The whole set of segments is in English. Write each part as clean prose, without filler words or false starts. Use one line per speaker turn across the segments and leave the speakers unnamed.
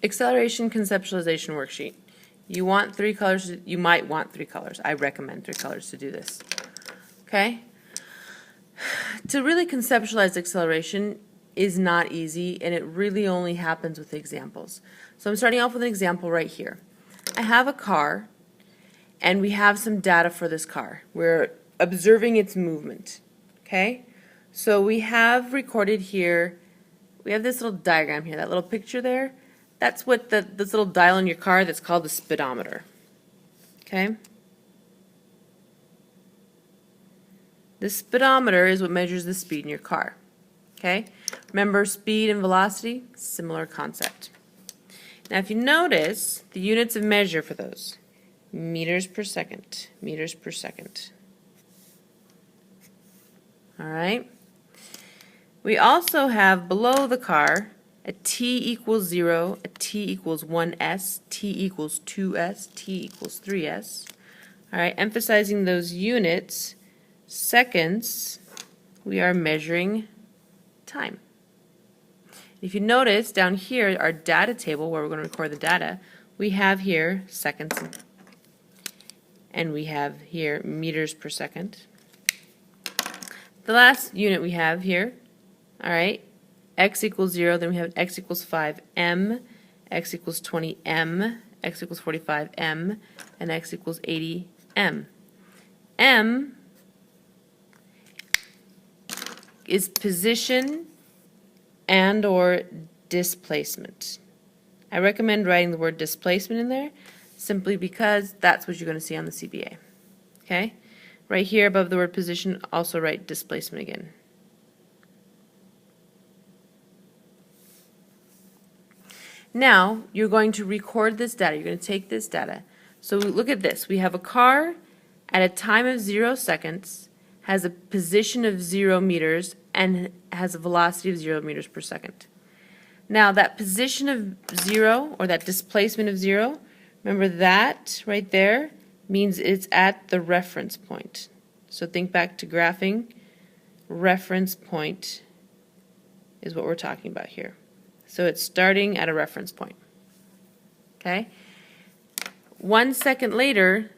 Acceleration conceptualization worksheet. You want 3 colors, you might want 3 colors. I recommend 3 colors to do this. Okay? To really conceptualize acceleration is not easy, and it really only happens with examples. So I'm starting off with an example right here. I have a car, and we have some data for this car. We're observing its movement. Okay? So we have recorded here, we have this little diagram here, that little picture there. That's what this little dial in your car that's called the speedometer. Okay? The speedometer is what measures the speed in your car. Okay? Remember, speed and velocity, similar concept. Now if you notice, the units of measure for those, meters per second, meters per second. Alright? We also have below the car a t equals 0, a t equals 1s, t equals 2s, t equals 3s. Alright, emphasizing those units, seconds, we are measuring time. If you notice down here, our data table where we're going to record the data, we have here seconds and we have here meters per second. The last unit we have here, alright, x equals 0, then we have x equals 5m, x equals 20m, x equals 45m, and x equals 80m. M is position and or displacement. I recommend writing the word displacement in there simply because that's what you're going to see on the CBA. Okay? Right here above the word position, also write displacement again. Now, you're going to record this data. You're going to take this data. So look at this. We have a car at a time of 0 seconds, has a position of 0 meters, and has a velocity of 0 meters per second. Now, that position of 0, or that displacement of 0, remember that right there means it's at the reference point. So think back to graphing. Reference point is what we're talking about here. So it's starting at a reference point. Okay? 1 second later,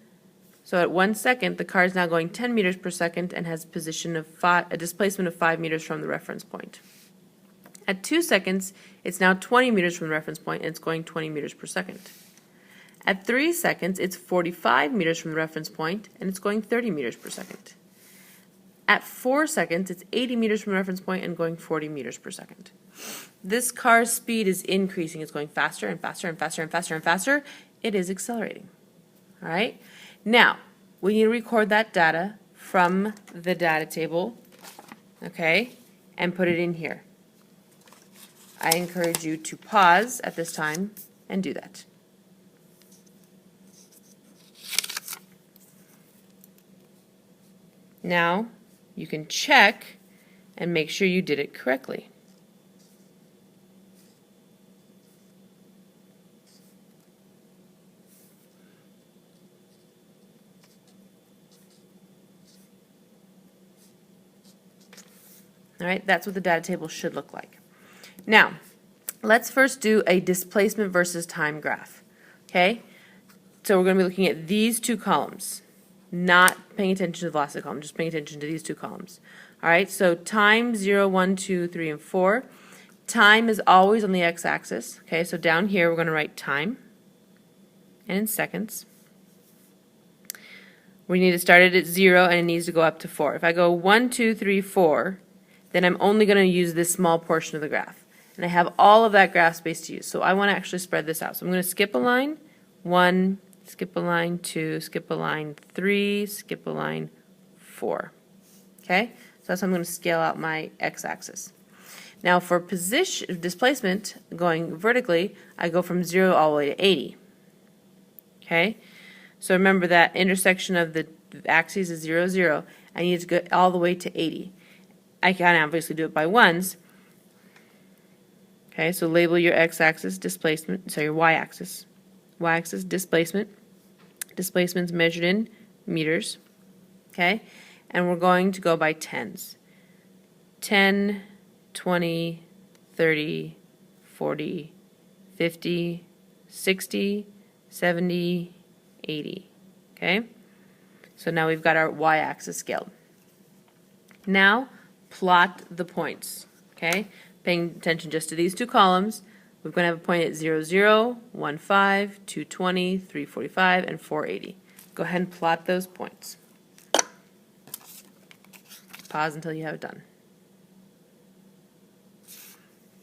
so at 1 second, the car is now going 10 meters per second and has a displacement of 5 meters from the reference point. At 2 seconds, it's now 20 meters from the reference point and it's going 20 meters per second. At 3 seconds, it's 45 meters from the reference point and it's going 30 meters per second. At 4 seconds, it's 80 meters from the reference point and going 40 meters per second. This car's speed is increasing. It's going faster and faster and faster and faster and faster. It is accelerating. All right? Now, we need to record that data from the data table, okay, and put it in here. I encourage you to pause at this time and do that. Now, you can check and make sure you did it correctly. All right, that's what the data table should look like. Now, let's first do a displacement versus time graph. Okay? So we're going to be looking at these two columns, not paying attention to the velocity column, just paying attention to these two columns. All right, so time 0, 1, 2, 3, and 4. Time is always on the x-axis. Okay, so down here we're going to write time, and in seconds. We need to start it at 0, and it needs to go up to 4. If I go 1, 2, 3, 4, then I'm only going to use this small portion of the graph. And I have all of that graph space to use. So I want to actually spread this out. So I'm going to skip a line, 1, skip a line, 2, skip a line, 3, skip a line, 4. Okay? So that's how I'm going to scale out my x-axis. Now for position displacement going vertically, I go from 0 all the way to 80. Okay? So remember that intersection of the axes is 0, 0. I need to go all the way to 80. I can obviously do it by ones. Okay, so label your x-axis displacement, so your y-axis. Y-axis displacement. Displacement's measured in meters. Okay, and we're going to go by tens. 10, 20, 30, 40, 50, 60, 70, 80. Okay? So now we've got our y-axis scaled. Now, plot the points. Okay? Paying attention just to these two columns, we're going to have a point at 0, 0, 1, 5, 220, 345, and 480. Go ahead and plot those points. Pause until you have it done.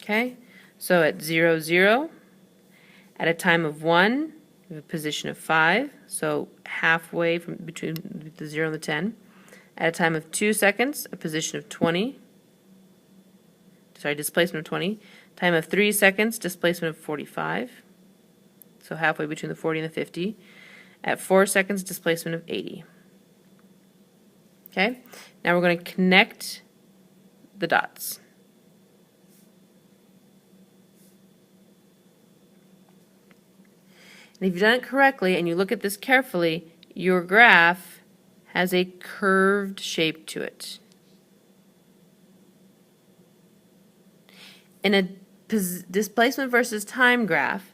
Okay? So at 0, 0, at a time of 1, we have a position of 5, so halfway from between the 0 and the 10. At a time of 2 seconds, a position of 20. Sorry, displacement of 20. Time of 3 seconds, displacement of 45. So halfway between the 40 and the 50. At 4 seconds, displacement of 80. Okay? Now we're going to connect the dots. And if you've done it correctly and you look at this carefully, your graph has a curved shape to it. In a displacement versus time graph,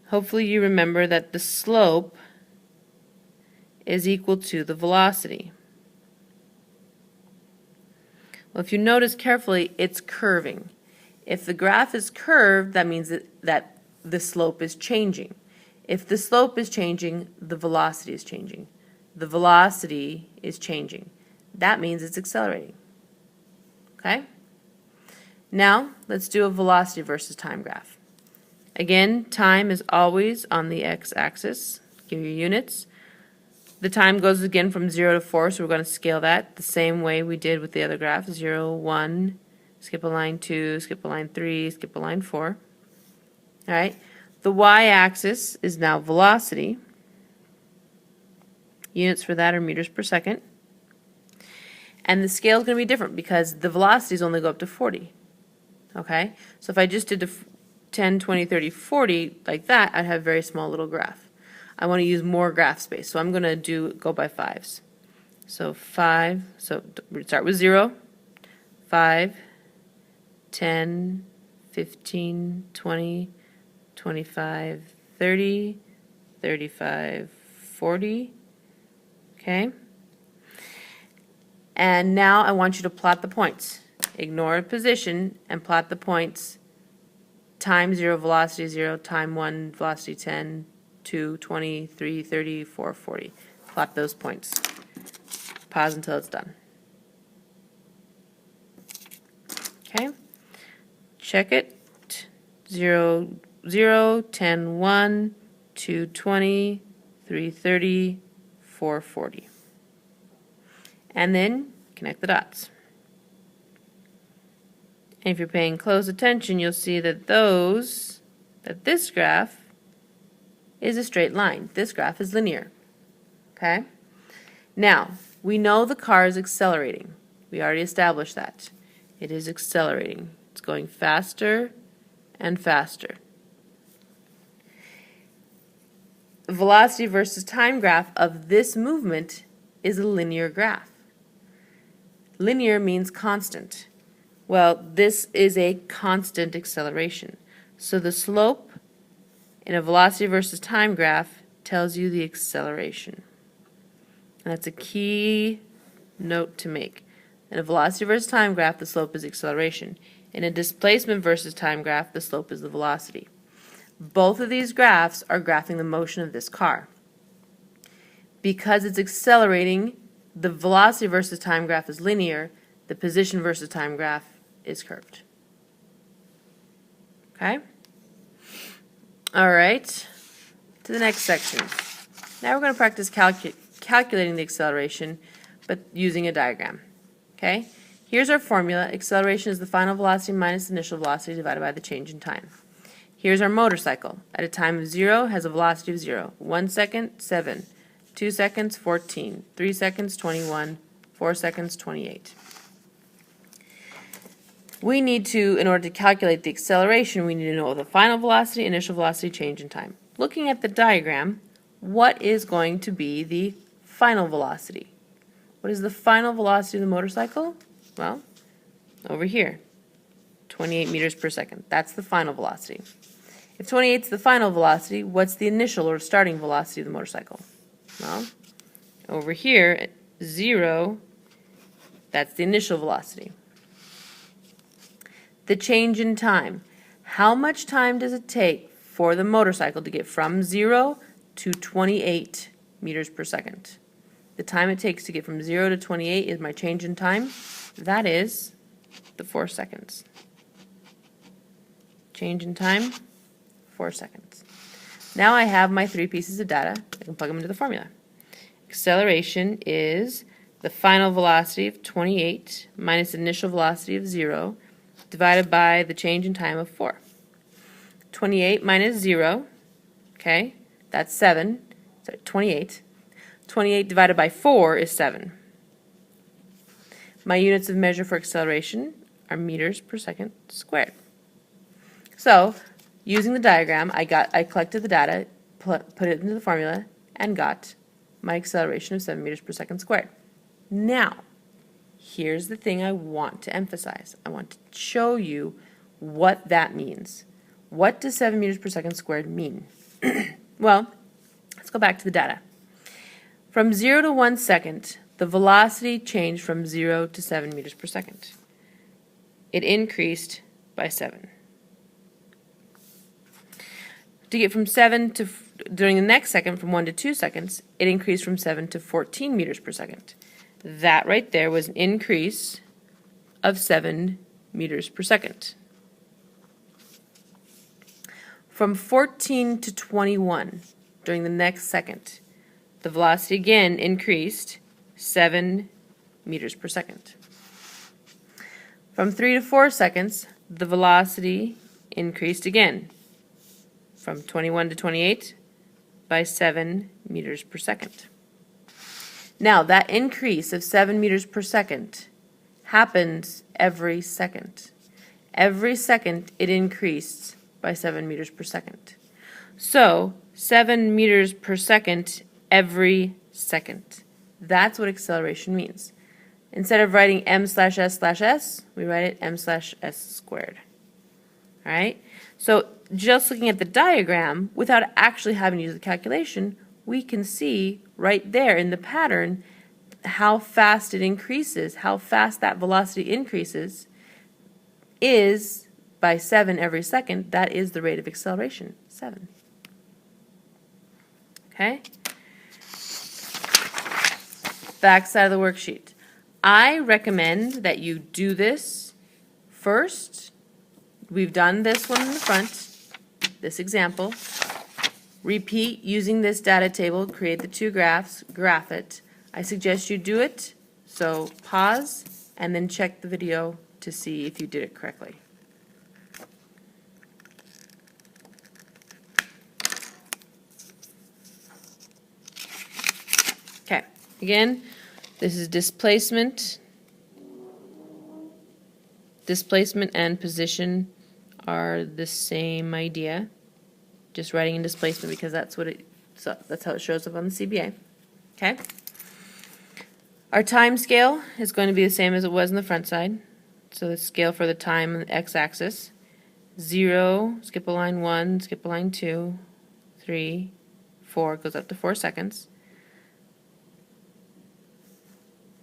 hopefully you remember that the slope is equal to the velocity. Well, if you notice carefully, it's curving. If the graph is curved, that means that the slope is changing. If the slope is changing, the velocity is changing. The velocity is changing. That means it's accelerating. Okay? Now, let's do a velocity versus time graph. Again, time is always on the x-axis. Give you units. The time goes again from 0 to 4, so we're going to scale that the same way we did with the other graph. 0, 1, skip a line 2, skip a line 3, skip a line 4. All right. The y-axis is now velocity. Units for that are meters per second. And the scale is going to be different because the velocities only go up to 40. Okay? So if I just did 10, 20, 30, 40 like that, I'd have a very small little graph. I want to use more graph space, so I'm going to go by 5s. So 5, so we start with 0, 5, 10, 15, 20, 25, 30, 35, 40. Okay? And now I want you to plot the points. Ignore position and plot the points. Time 0, velocity 0, time 1, velocity 10, 2, 20, 3, 30, 4, 40. Plot those points. Pause until it's done. Okay? Check it. 0, 0, 10, 1, 2, 20, 3, 30, 4, 40. And then connect the dots. And if you're paying close attention, you'll see that this graph is a straight line. This graph is linear. Okay? Now, we know the car is accelerating. We already established that. It is accelerating. It's going faster and faster. The velocity versus time graph of this movement is a linear graph. Linear means constant. Well, this is a constant acceleration. So the slope in a velocity versus time graph tells you the acceleration. And that's a key note to make. In a velocity versus time graph, the slope is acceleration. In a displacement versus time graph, the slope is the velocity. Both of these graphs are graphing the motion of this car. Because it's accelerating, the velocity versus time graph is linear, the position versus time graph is curved. Okay? All right, to the next section. Now we're going to practice calculating the acceleration, but using a diagram. Okay? Here's our formula. Acceleration is the final velocity minus the initial velocity divided by the change in time. Here's our motorcycle. At a time of 0, has a velocity of 0. 1 second, 7. 2 seconds, 14. 3 seconds, 21. 4 seconds, 28. We need to, in order to calculate the acceleration, we need to know the final velocity, initial velocity, change in time. Looking at the diagram, what is going to be the final velocity? What is the final velocity of the motorcycle? Well, over here, 28 meters per second. That's the final velocity. If 28 is the final velocity, what's the initial or starting velocity of the motorcycle? Well, over here, 0, that's the initial velocity. The change in time. How much time does it take for the motorcycle to get from 0 to 28 meters per second? The time it takes to get from 0 to 28 is my change in time. That is the 4 seconds. Change in time, 4 seconds. Now I have my 3 pieces of data. I can plug them into the formula. Acceleration is the final velocity of 28 minus the initial velocity of 0 divided by the change in time of 4. 28 minus 0, okay, that's 7. Sorry, 28. 28 divided by 4 is 7. My units of measure for acceleration are meters per second squared. So, using the diagram, I collected the data, put it into the formula, and got my acceleration of 7 meters per second squared. Now, here's the thing I want to emphasize. I want to show you what that means. What does 7 meters per second squared mean? Well, let's go back to the data. From 0 to 1 second, the velocity changed from 0 to 7 meters per second. It increased by 7. To get from 7 to, during the next second, from 1 to 2 seconds, it increased from 7 to 14 meters per second. That right there was an increase of 7 meters per second. From 14 to 21, during the next second, the velocity again increased 7 meters per second. From 3 to 4 seconds, the velocity increased again, from 21 to 28 by 7 meters per second. Now, that increase of 7 meters per second happens every second. Every second it increased by 7 meters per second. So, 7 meters per second every second. That's what acceleration means. Instead of writing m/s/s, we write it m/s squared. All right? So, just looking at the diagram, without actually having to use the calculation, we can see right there in the pattern how fast it increases, how fast that velocity increases is by 7 every second. That is the rate of acceleration, 7. Okay? Back side of the worksheet. I recommend that you do this first. We've done this one in the front, this example. Repeat using this data table, create the 2 graphs, graph it. I suggest you do it, so pause and then check the video to see if you did it correctly. Okay, again, this is displacement. Displacement and position are the same idea. Just writing in displacement because that's how it shows up on the CBA. Okay. Our time scale is going to be the same as it was in the front side. So the scale for the time on the x-axis: 0, skip a line 1, skip a line 2, 3, 4, goes up to 4 seconds.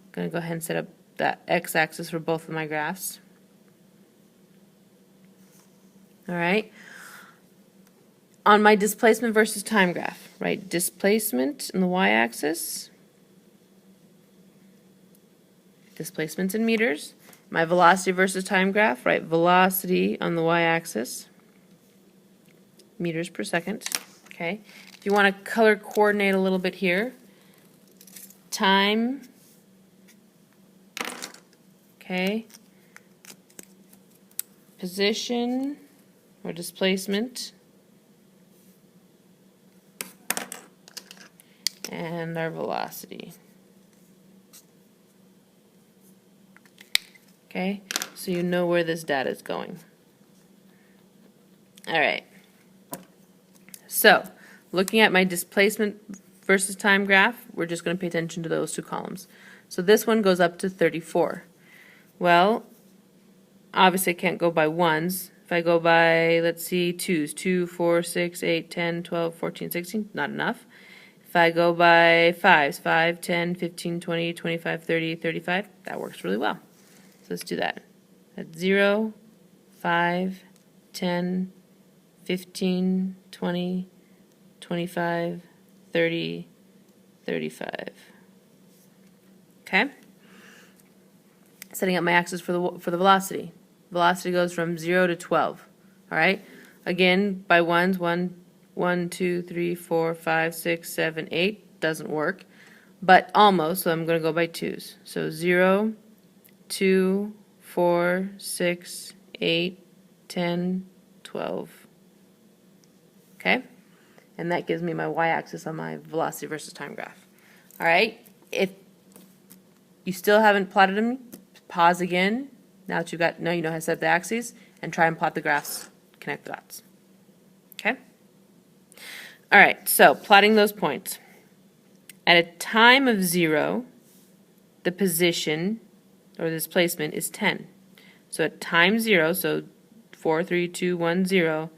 I'm going to go ahead and set up that x-axis for both of my graphs. All right. On my displacement versus time graph, right? Displacement in the y-axis. Displacement's in meters. My velocity versus time graph, right? Velocity on the y-axis. Meters per second. Okay. If you want to color coordinate a little bit here, time. Okay. Position or displacement. And our velocity. Okay, so you know where this data is going. All right. So, looking at my displacement versus time graph, we're just going to pay attention to those 2 columns. So this one goes up to 34. Well, obviously I can't go by ones. If I go by, let's see, 2s, 2, 4, 6, 8, 10, 12, 14, 16, not enough. If I go by 5s, 5, 10, 15, 20, 25, 30, 35, that works really well. So let's do that. That's 0, 5, 10, 15, 20, 25, 30, 35. Okay? Setting up my axis for the velocity. Velocity goes from 0 to 12. All right? Again, by ones, 1, 2, 3, 4, 5, 6, 7, 8. Doesn't work. But almost, so I'm going to go by 2s. So 0, 2, 4, 6, 8, 10, 12. Okay? And that gives me my y-axis on my velocity versus time graph. All right? If you still haven't plotted them, pause again. Now that you know how to set the axes, and try and plot the graphs, connect the dots. Okay? All right, so plotting those points. At a time of 0, the position, or the displacement, is 10. So at time 0, so 4, 3, 2, 1, 0,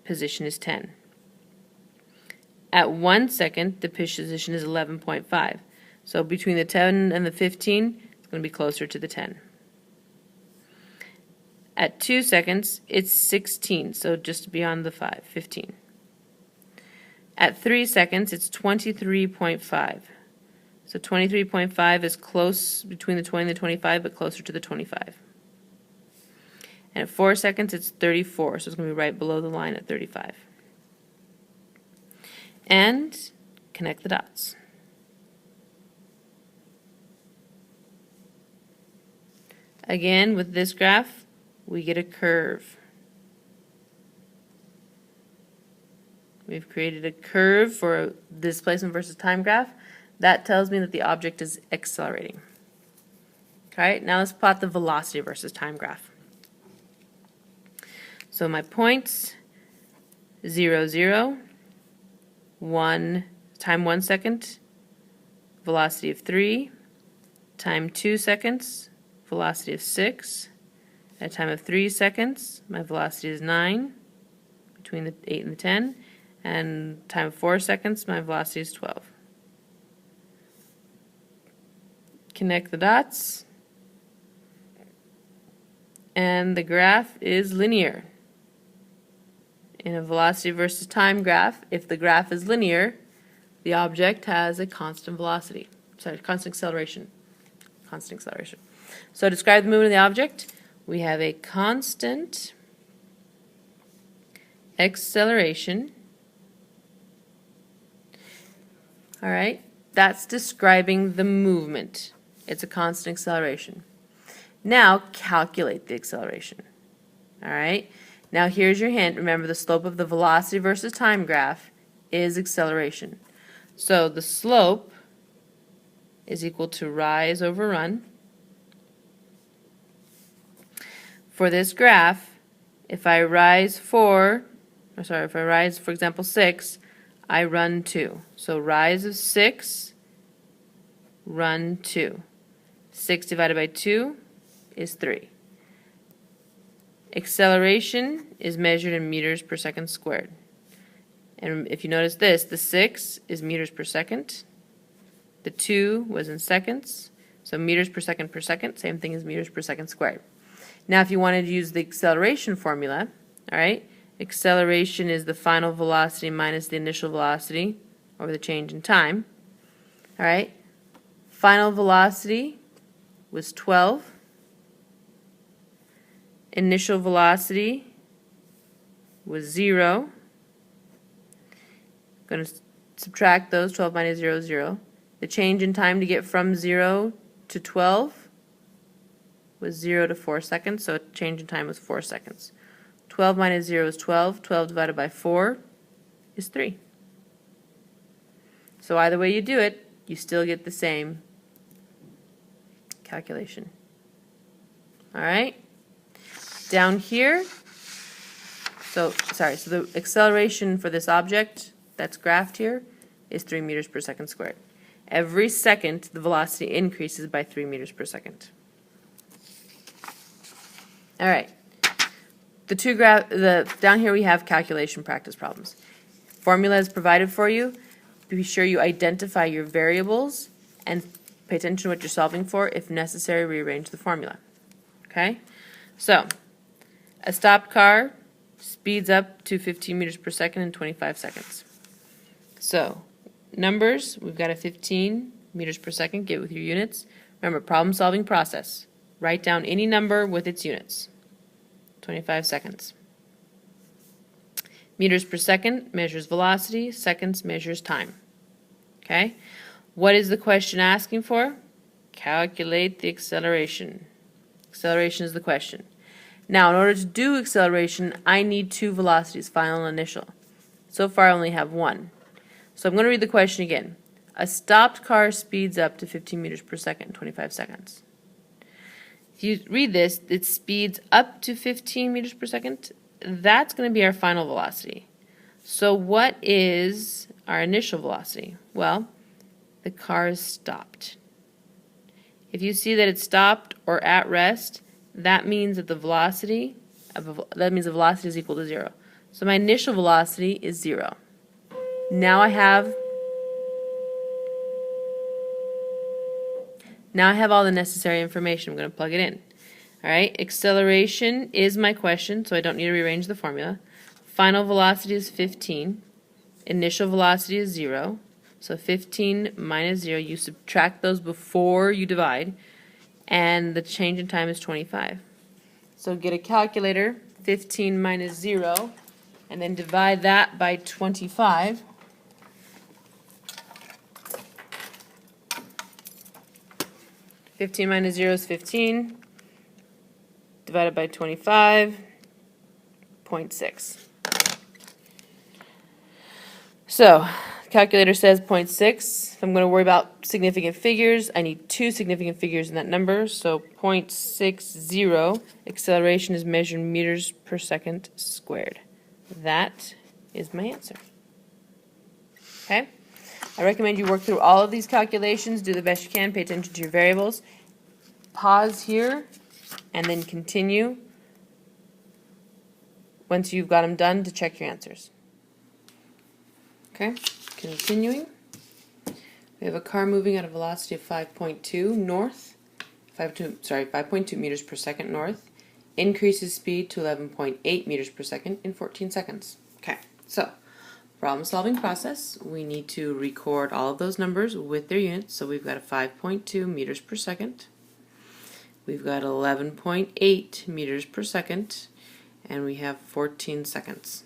position is 10. At 1 second, the position is 11.5. So between the 10 and the 15, it's going to be closer to the 10. At 2 seconds, it's 16, so just beyond the 5, 15. At 3 seconds, it's 23.5. So 23.5 is close between the 20 and the 25, but closer to the 25. And at 4 seconds, it's 34, so it's going to be right below the line at 35. And connect the dots. Again, with this graph, we get a curve. We've created a curve for displacement versus time graph. That tells me that the object is accelerating. Okay, now let's plot the velocity versus time graph. So my points, 0, 0, 1, time 1 second, velocity of 3, time 2 seconds, velocity of 6. At a time of 3 seconds, my velocity is 9, between the 8 and the 10. And time of 4 seconds, my velocity is 12. Connect the dots. And the graph is linear. In a velocity versus time graph, if the graph is linear, the object has a constant velocity. Sorry, constant acceleration. Constant acceleration. So to describe the movement of the object, we have a constant acceleration. All right, that's describing the movement. It's a constant acceleration. Now calculate the acceleration. All right, now here's your hint. Remember, the slope of the velocity versus time graph is acceleration. So the slope is equal to rise over run. For this graph, if I rise, for example, 6, I run 2. So rise of 6, run 2. 6 divided by 2 is 3. Acceleration is measured in meters per second squared. And if you notice this, the 6 is meters per second. The 2 was in seconds. So meters per second, same thing as meters per second squared. Now if you wanted to use the acceleration formula, all right, acceleration is the final velocity minus the initial velocity over the change in time. All right, final velocity was 12. Initial velocity was 0. I'm going to subtract those. 12 minus 0 is 0. The change in time to get from 0 to 12 was 0 to 4 seconds, so change in time was 4 seconds. 12 minus 0 is 12. 12 divided by 4 is 3. So either way you do it, you still get the same calculation. All right? Down here, so the acceleration for this object that's graphed here is 3 meters per second squared. Every second, the velocity increases by 3 meters per second. All right, down here we have calculation practice problems. Formula is provided for you. Be sure you identify your variables and pay attention to what you're solving for. If necessary, rearrange the formula. Okay? So, a stopped car speeds up to 15 meters per second in 25 seconds. So, numbers, we've got a 15 meters per second, get with your units. Remember, problem solving process. Write down any number with its units. 25 seconds. Meters per second measures velocity, seconds measures time. Okay? What is the question asking for? Calculate the acceleration. Acceleration is the question. Now, in order to do acceleration, I need two velocities, final and initial. So far, I only have one. So I'm going to read the question again. A stopped car speeds up to 15 meters per second in 25 seconds. If you read this, it speeds up to 15 meters per second. That's going to be our final velocity. So what is our initial velocity? Well, the car is stopped. If you see that it's stopped or at rest, that means that the velocity is equal to 0. So my initial velocity is 0. Now I have all the necessary information. I'm going to plug it in. All right, acceleration is my question, so I don't need to rearrange the formula. Final velocity is 15. Initial velocity is 0. So 15 minus 0, you subtract those before you divide, and the change in time is 25. So get a calculator, 15 minus 0, and then divide that by 25. Fifteen minus 0 is 15. Divided by 25, 0.6. So, calculator says 0.6. If I'm going to worry about significant figures, I need two significant figures in that number. So 0.60, acceleration is measured in meters per second squared. That is my answer. Okay? I recommend you work through all of these calculations, do the best you can, pay attention to your variables. Pause here, and then continue once you've got them done to check your answers. Okay, continuing. We have a car moving at a velocity of 5.2 north, 5.2 meters per second north, increases speed to 11.8 meters per second in 14 seconds. Okay, so problem solving process, we need to record all of those numbers with their units. So we've got a 5.2 meters per second. We've got 11.8 meters per second, and we have 14 seconds.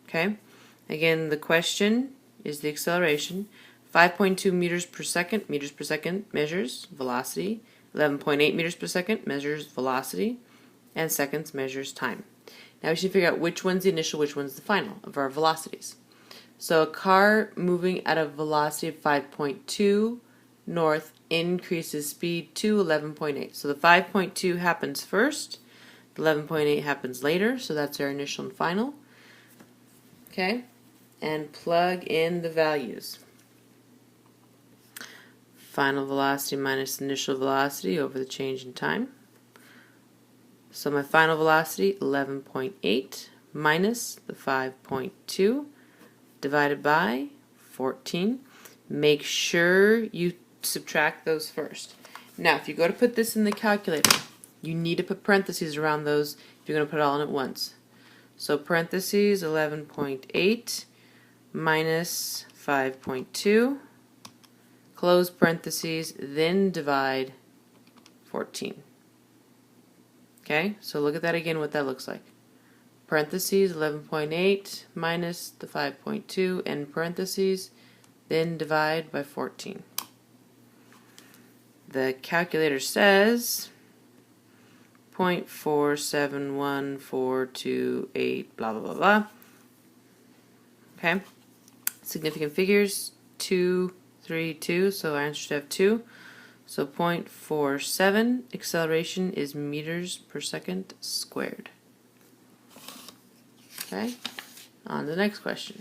Okay? Again, the question is the acceleration. 5.2 meters per second measures velocity. 11.8 meters per second measures velocity, and seconds measures time. Now we should figure out which one's the initial, which one's the final of our velocities. So a car moving at a velocity of 5.2 north increases speed to 11.8. So the 5.2 happens first, the 11.8 happens later, so that's our initial and final. Okay, and plug in the values. Final velocity minus initial velocity over the change in time. So my final velocity, 11.8 minus the 5.2 divided by 14. Make sure you subtract those first. Now, if you go to put this in the calculator, you need to put parentheses around those if you're going to put it all in at once. So parentheses 11.8 minus 5.2, close parentheses, then divide 14. Okay, so look at that again, what that looks like. Parentheses 11.8 minus the 5.2 and parentheses, then divide by 14. The calculator says 0.471428 blah blah blah blah. Okay, significant figures 2, 3, 2, so our answer should have 2. So 0.47 acceleration is meters per second squared. Okay, on to the next question.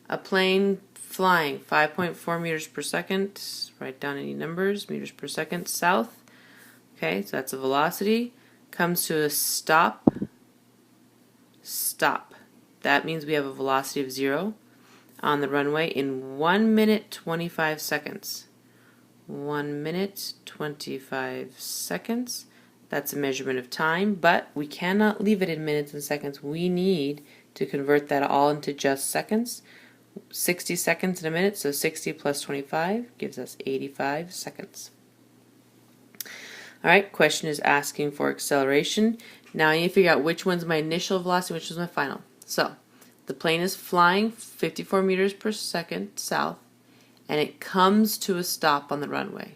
A plane flying 5.4 meters per second, write down any numbers, meters per second, south. Okay, so that's a velocity. comes to a stop, stop. That means we have a velocity of 0 on the runway in 1 minute 25 seconds. 1 minute 25 seconds. That's a measurement of time, but we cannot leave it in minutes and seconds. We need to convert that all into just seconds. 60 seconds in a minute, so 60 plus 25 gives us 85 seconds. Alright, question is asking for acceleration. Now I need to figure out which one's my initial velocity, which is my final. So, the plane is flying 54 meters per second south, and it comes to a stop on the runway.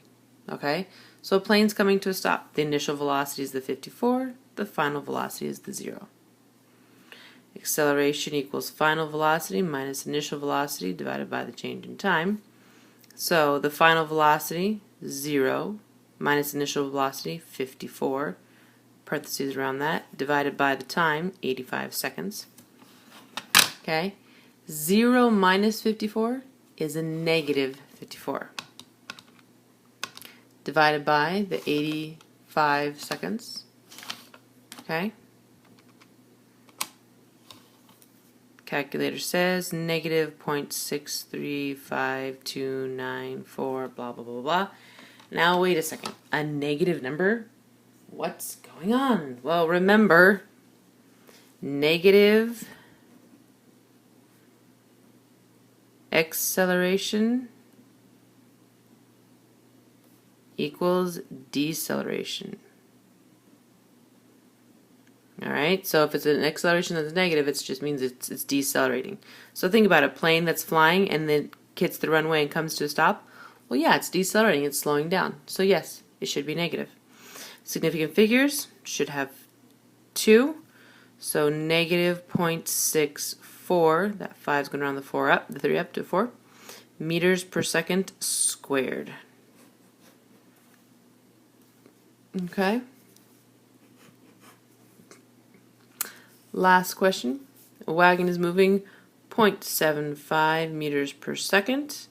Okay? So a plane's coming to a stop. The initial velocity is the 54, the final velocity is the 0. Acceleration equals final velocity minus initial velocity divided by the change in time. So the final velocity, 0, minus initial velocity, 54, parentheses around that, divided by the time, 85 seconds. Okay? 0 minus 54 is a negative 54. Divided by the 85 seconds. Okay? Calculator says negative 0.635294, blah, blah, blah, blah. Now, wait a second. A negative number? What's going on? Well, remember, negative acceleration equals deceleration. Alright, so if it's an acceleration that's negative, it just means it's decelerating. So think about a plane that's flying and then hits the runway and comes to a stop. Well, yeah, it's decelerating, it's slowing down. So yes, it should be negative. Significant figures should have 2. So negative 0.64, that 5 is going to round the 4 up, the 3 up to 4, meters per second squared. Okay. Last question. A wagon is moving 0.75 meters per second.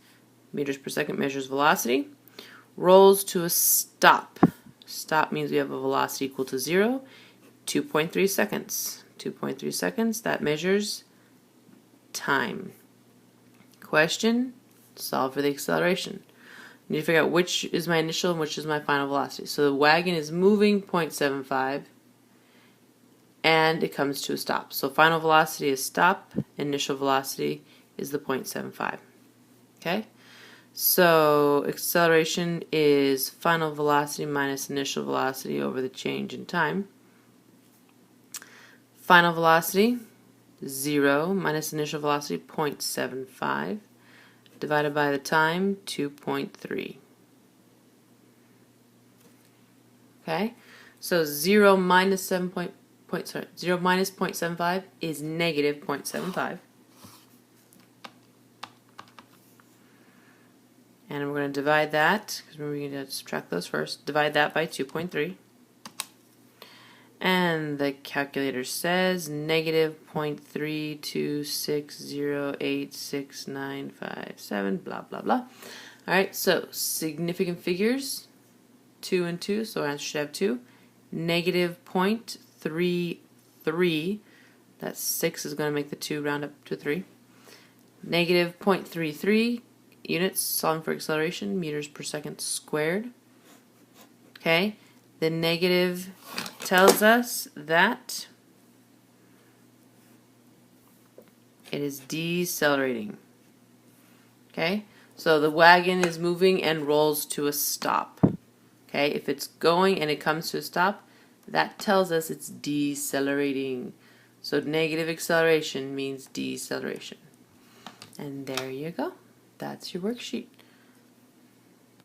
Meters per second measures velocity. Rolls to a stop. Stop means we have a velocity equal to 0. 2.3 seconds. 2.3 seconds, that measures time. Question, solve for the acceleration. I need to figure out which is my initial and which is my final velocity. So the wagon is moving 0.75 and it comes to a stop. So final velocity is stop, initial velocity is the 0.75. Okay? So acceleration is final velocity minus initial velocity over the change in time. Final velocity, 0 minus initial velocity, 0.75, divided by the time, 2.3. Okay? So 0 minus 0 minus 0.75 is negative 0.75. And we're going to divide that, because remember you're going to subtract those first, divide that by 2.3. And the calculator says negative 0.3260866957, blah, blah, blah. Alright, so significant figures, 2 and 2, so our answer should have 2. Negative 0.33, that 6 is going to make the 2 round up to 3. Negative 0.33 units, solving for acceleration, meters per second squared. Okay, the negative tells us that it is decelerating. Okay, so the wagon is moving and rolls to a stop. Okay, if it's going and it comes to a stop, that tells us it's decelerating. So negative acceleration means deceleration. And there you go. That's your worksheet.